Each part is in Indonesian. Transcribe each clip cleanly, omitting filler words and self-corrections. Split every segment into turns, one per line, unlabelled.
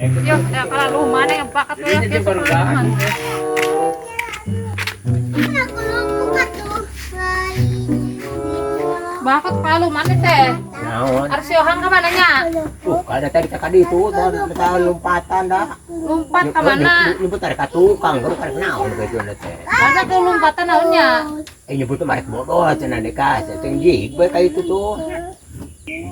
Yo, kalau lu mana yang bakat lu ya baru banget. Bakat kalau mana teh?
Naon?
Harus yohang ke mananya?
Ada tadi tadi itu tahu lompatan dah.
Lompat ke mana?
Nyebut tarik tukang, baru tarik naon gitu teh.
Ada tuh lompatan naonnya?
Nyebut tarik bodoh cenah dekas, tinggi bae kayak itu tuh.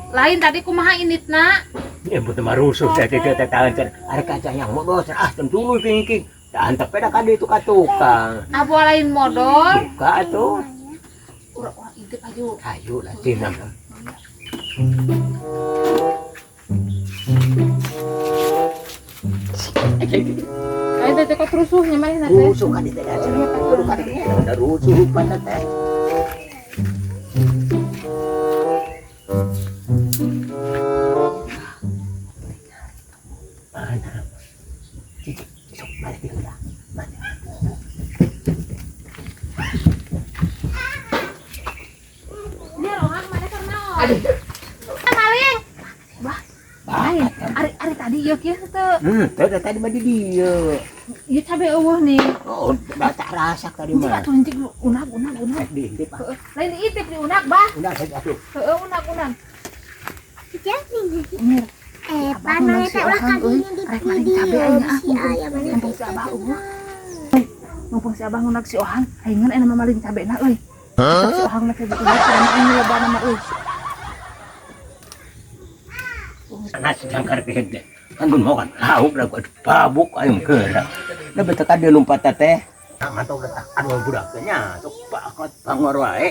Lain tadi kumaha initna?
Nyebut mah rusuh teh teh tahan cenah. Are kaca yang bodoh cenah dulu pingking. Dan tapi dah kadi itu ka tukang.
Abu lain modal?
Buka tuh.
Urang intip aju.
Ayo lah cenah.
Ayo teh kok rusuhnya mana teh?
Rusuh kan itu dah. Baru kan ini ada rusuh pada teh. Mana? Cicik, sok balik dulu dah. Mana?
Dia rohan mana kan naon?
Aduh.
Maling. Bah. Lain. Ari tadi yuk ya tuh.
Tadi mah di dia.
Ieu cabe eueuh nih.
Oh, tak rasa tadi
Ini
mah.
atuh encik unag.
Diintip ah.
Lain diintip di unag, Bah.
Udah saya atuh.
Heeh, unag. Mir.
Panas teh ulah kadinya
Rek cabe aing mumpung si Abah eueuh. Mumpung si Abah ngunag si Ohang, ayeuna aya mah maling cabena euy. Si Ohang mah gitu cenah aing lobana mah euy.
Sanas jangkar gede. Kan gun mau kan lauk lah gua babuk aing geura. Da beta ka dia lompat teh. Nah, mantap dah. Aduh budak teh nya sok bakot bangor wae.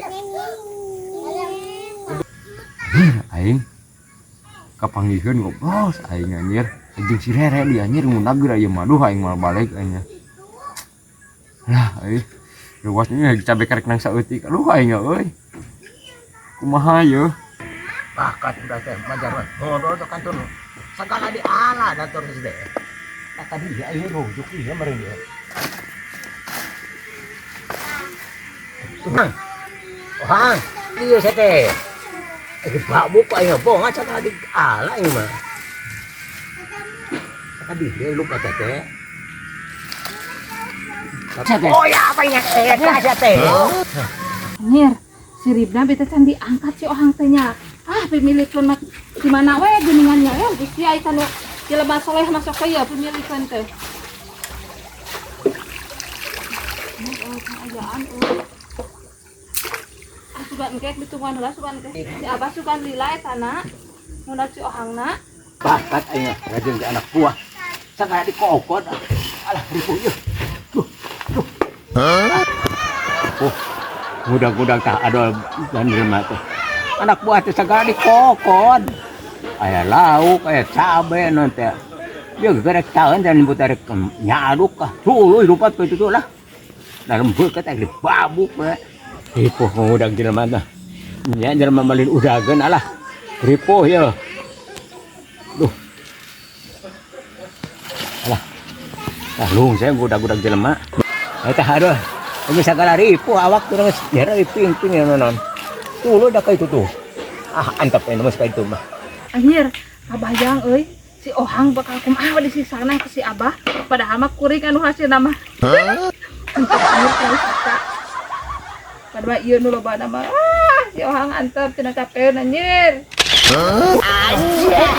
Aing kapanggihkeun goblos aing anjir jeung si Rere di anjir ngundag geura ieu mah aduh aing mal balik aing lah euy luasnya cabe karek nang saeutik aduh aing euy kumaha ye
Bakat udah teh majaran. Ngobrol tuh kantor. Segala di ala dator geus deh. Kata dia ieu rujuk ieu meureun dia. Tuhan. Tuhan. Ieu saya teh. Babuk aing bonga segala di ala ieu mah. Kata dia lupa teh. Oh ya apa ini kasih teh.
Mir, si Ribna beta can diangkat si Ohang teh nya. Ah, pemilikeun mah di mana we geuningannya geus sia eta nu jelema soleh masuk ke ieu pemilikeun teh. Kerajaan sugan engke ditungan heula sugan engke. Si Abah sugan lila eta na. Ngundag si Ohangna.
Bakat aing rajin ke anak buah. Sagala dikokot. Alah ripuh ieu. Oh, mudah-mudahan tah adol dan jelema teh. Anak buah teh sagala dikokot. Aya lauk, aya cabe non teh. Dia gerek taeun dan nyebut arek nyaduk kah. Tuluy rupat kitu tuh lah. Dalam beukeut teh babuk we. Ripuh mudah jelema teh. Nya jelema malin udageun alah. Ripuh ye. Duh. Alah. Tah lung saya budak-budak jelema. Eta aduh. Ini sagala ripuh awak teh geus jera ping-ping ya non. Tuluy da ka itu tuh. Ah, antep aya mah itu mah.
Anjir, kabayang euy. Si Ohang bakal kumaha di sisana ke si Abah. Padahal mah kuring anu hasilna mah. Antep anjir kalau sisa. Padahal ieu nu lobana mah. Ah, si Ohang antep cenah capeun anjir.
Anjir.